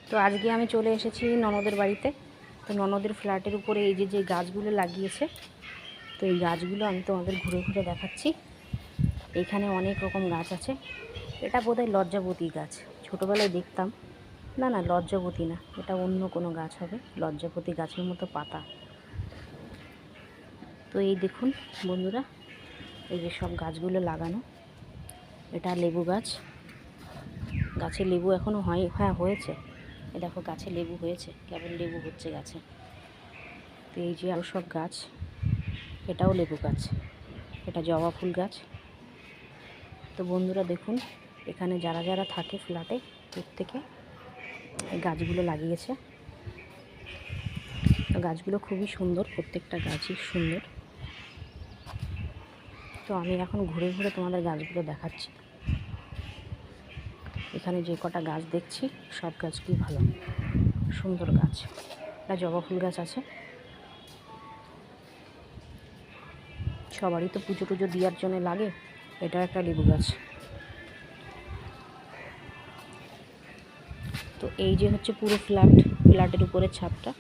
তো আজকে আমি চলে এসেছি ননদের বাড়িতে। তো ননদের ফ্ল্যাটের উপরে এই যে গাছগুলো লাগিয়েছে, তো এই গাছগুলো আমি তোমাদের ঘুরে ঘুরে দেখাচ্ছি। এখানে অনেক রকম গাছ আছে। এটা বোধহয় লজ্জাবতী গাছ, ছোটোবেলায় দেখতাম। না না, লজ্জাবতী না, এটা অন্য কোনো গাছ হবে। লজ্জাবতী গাছের মতো পাতা। তো এই দেখুন বন্ধুরা, এই যে সব গাছগুলো লাগানো। এটা লেবু গাছ, গাছে লেবু এখনও হয়েছে। এই দেখো গাছে লেবু হয়েছে, কেবল লেবু হচ্ছে গাছে। তো এই যে আরও সব গাছ, এটাও লেবু গাছ, এটা জবা ফুল গাছ। তো বন্ধুরা দেখুন, এখানে যারা যারা থাকে ফ্ল্যাটে, প্রত্যেকে এই গাছগুলো লাগিয়েছে। তো গাছগুলো খুবই সুন্দর, প্রত্যেকটা গাছই সুন্দর। তো আমি এখন ঘুরে ঘুরে তোমাদের গাছগুলো দেখাচ্ছি। এখানে যে কটা গাছ দেখছি, সব গাছগুলি ভালো, সুন্দর গাছ। একটা জবা ফুল গাছ আছে। সবারই তো পুজো টুজো দেওয়ার জন্য লাগে। এটা একটা লেবু গাছ। তো এই যে হচ্ছে পুরো ফ্ল্যাটের উপরের ছাদটা।